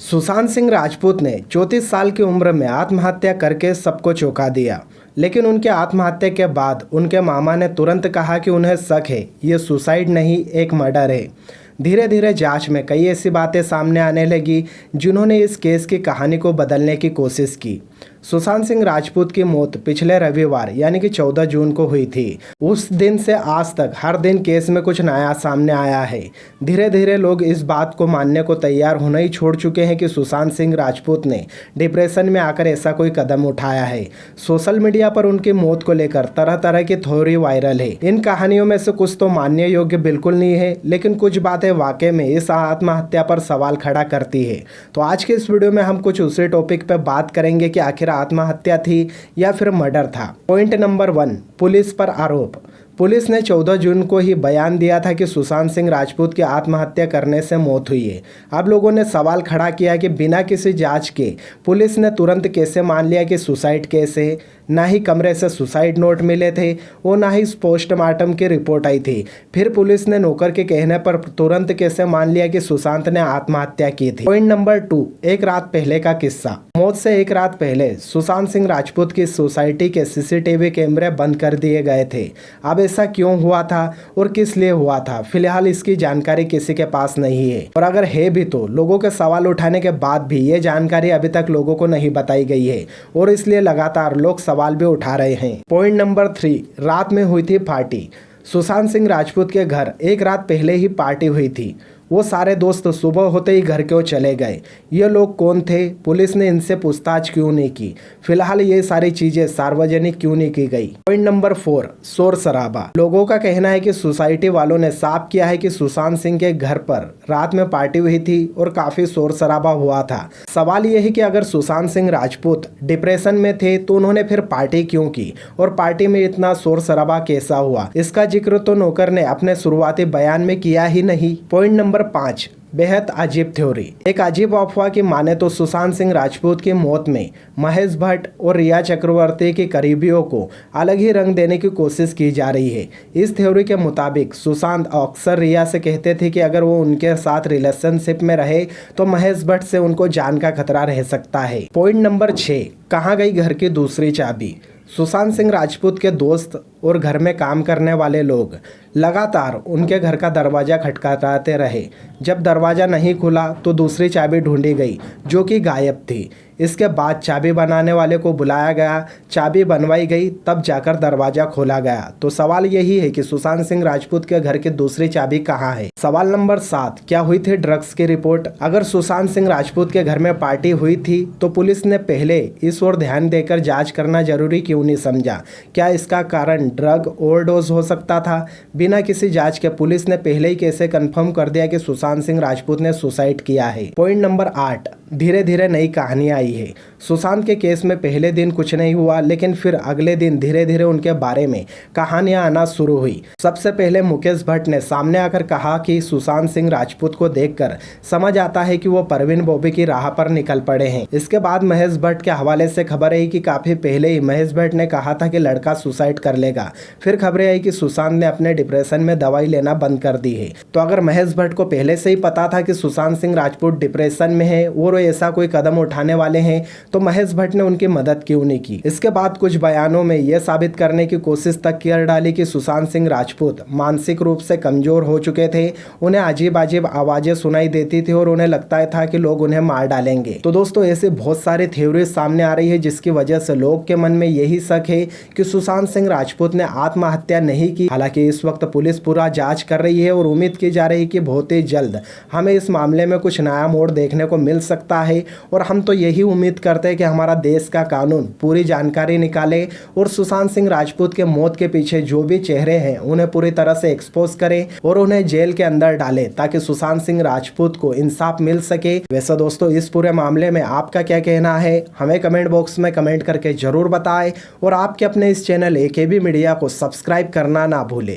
सुशांत सिंह राजपूत ने 34 साल की उम्र में आत्महत्या करके सबको चौंका दिया। लेकिन उनके आत्महत्या के बाद उनके मामा ने तुरंत कहा कि उन्हें शक है ये सुसाइड नहीं एक मर्डर है। धीरे धीरे जांच में कई ऐसी बातें सामने आने लगी जिन्होंने इस केस की कहानी को बदलने की कोशिश की। सुशांत सिंह राजपूत की मौत पिछले रविवार यानी कि 14 जून को हुई थी। उस दिन से आज तक हर दिन केस में कुछ नया सामने आया है। धीरे धीरे लोग इस बात को मानने को तैयार होना ही छोड़ चुके हैं कि सुशांत सिंह राजपूत ने डिप्रेशन में आकर ऐसा कोई कदम उठाया है। सोशल मीडिया पर उनकी मौत को लेकर तरह तरह की थ्योरी वायरल है। इन कहानियों में से कुछ तो मानने योग्य बिल्कुल नहीं है, लेकिन कुछ बातें वाकई में इस आत्महत्या पर सवाल खड़ा करती है। तो आज के इस वीडियो में हम कुछ उसी टॉपिक पर बात करेंगे कि आखिर आत्महत्या थी या फिर मर्डर था। पॉइंट नंबर 1, पुलिस पर आरोप। पुलिस ने 14 जून को ही बयान दिया था कि सुशांत सिंह राजपूत की आत्महत्या करने से मौत हुई है। अब लोगों ने सवाल खड़ा किया कि बिना किसी जांच के पुलिस ने तुरंत कैसे मान लिया कि सुसाइड केस है। ना ही कमरे से सुसाइड नोट मिले थे और ना ही पोस्टमार्टम की रिपोर्ट आई थी। फिर पुलिस ने नौकर के कहने पर तुरंत कैसे मान लिया कि सुशांत ने आत्महत्या की थी। पॉइंट नंबर 2, एक रात पहले का किस्सा। मौत से एक रात पहले सुशांत सिंह राजपूत की सोसाइटी के सीसीटीवी कैमरे बंद कर दिए गए थे। अब ऐसा क्यों हुआ था और किस लिए हुआ था, फिलहाल इसकी जानकारी किसी के पास नहीं है। और अगर है भी तो लोगों के सवाल उठाने के बाद भी ये जानकारी अभी तक लोगों को नहीं बताई गई है और इसलिए लगातार लोग सवाल भी उठा रहे हैं। पॉइंट नंबर 3, रात में हुई थी पार्टी। सुशांत सिंह राजपूत के घर एक रात पहले ही पार्टी हुई थी। वो सारे दोस्त सुबह होते ही घर क्यों चले गए? ये लोग कौन थे? पुलिस ने इनसे पूछताछ क्यों नहीं की? फिलहाल ये सारी चीजें सार्वजनिक क्यों नहीं की गई? पॉइंट नंबर 4, शोर शराबा। लोगों का कहना है कि सोसाइटी वालों ने साफ किया है कि सुशांत सिंह के घर पर रात में पार्टी हुई थी और काफी शोर शराबा हुआ था। सवाल ये है कि अगर सुशांत सिंह राजपूत डिप्रेशन में थे तो उन्होंने फिर पार्टी क्यों की और पार्टी में इतना शोर शराबा कैसा हुआ? इसका जिक्र तो नौकर ने अपने शुरुआती बयान में किया ही नहीं। पॉइंट नंबर 5, बेहद अजीब थ्योरी। एक अजीब अफवाह की माने तो सुशांत सिंह राजपूत की मौत में महेश भट्ट और रिया चक्रवर्ती के करीबियों को अलग ही रंग देने की कोशिश की जा रही है। इस थ्योरी के मुताबिक सुशांत अक्सर रिया से कहते थे कि अगर वो उनके साथ रिलेशनशिप में रहे तो महेश भट्ट से उनको जान का खतरा रह सकता है। पॉइंट नंबर 6, कहाँ गई घर की दूसरी चाबी। सुशांत सिंह राजपूत के दोस्त और घर में काम करने वाले लोग लगातार उनके घर का दरवाज़ा खटखटाते रहे। जब दरवाज़ा नहीं खुला तो दूसरी चाबी ढूंढी गई जो कि गायब थी। इसके बाद चाबी बनाने वाले को बुलाया गया, चाबी बनवाई गई, तब जाकर दरवाज़ा खोला गया। तो सवाल यही है कि सुशांत सिंह राजपूत के घर की दूसरी चाबी कहाँ है? सवाल नंबर 7, क्या हुई थी ड्रग्स की रिपोर्ट? अगर सुशांत सिंह राजपूत के घर में पार्टी हुई थी तो पुलिस ने पहले इस ओर ध्यान देकर जाँच करना जरूरी क्यों नहीं समझा? क्या इसका कारण ड्रग ओवरडोज हो सकता था? बिना किसी जांच के पुलिस ने पहले ही कैसे कंफर्म कर दिया कि सुशांत सिंह राजपूत ने सुसाइड किया है? पॉइंट नंबर 8, धीरे धीरे नई कहानी आई है। सुशांत के केस में पहले दिन कुछ नहीं हुआ, लेकिन फिर अगले दिन धीरे धीरे उनके बारे में कहानियां आना शुरू हुई। सबसे पहले मुकेश भट्ट ने सामने आकर कहा कि सुशांत सिंह राजपूत को देखकर समझ आता है कि वो परवीन बॉबी की राह पर निकल पड़े हैं। इसके बाद महेश भट्ट के हवाले से खबर आई कि काफी पहले ही महेश भट्ट ने कहा था कि लड़का सुसाइड कर लेगा। फिर खबरें आई कि सुशांत ने अपने डिप्रेशन में दवाई लेना बंद कर दी है। तो अगर महेश भट्ट को पहले से ही पता था कि सुशांत सिंह राजपूत डिप्रेशन में है और ऐसा कोई कदम उठाने वाले हैं तो महेश भट्ट ने उनकी मदद क्यों नहीं की? इसके बाद कुछ बयानों में यह साबित करने की कोशिश तक कर डाली कि सुशांत सिंह राजपूत मानसिक रूप से कमजोर हो चुके थे। उन्हें अजीब अजीब आवाजें सुनाई देती थी और उन्हें लगता था कि लोग उन्हें मार डालेंगे। तो दोस्तों, ऐसे बहुत सारी थ्योरी सामने आ रही है जिसकी वजह से लोग के मन में यही शक है कि सुशांत सिंह राजपूत ने आत्महत्या नहीं की। हालांकि इस वक्त पुलिस पूरा जांच कर रही है और उम्मीद की जा रही है कि बहुत ही जल्द हमें इस मामले में कुछ नया मोड़ देखने को मिल सकता है। और हम तो यही उम्मीद करते हैं कि हमारा देश का कानून पूरी जानकारी निकाले और सुशांत सिंह राजपूत के मौत के पीछे जो भी चेहरे हैं उन्हें पूरी तरह से एक्सपोज करे और उन्हें जेल के अंदर डाले ताकि सुशांत सिंह राजपूत को इंसाफ मिल सके। वैसे दोस्तों, इस पूरे मामले में आपका क्या कहना है हमें कमेंट बॉक्स में कमेंट करके जरूर बताएं और आपके अपने इस चैनल AKB मीडिया को सब्सक्राइब करना ना भूलें।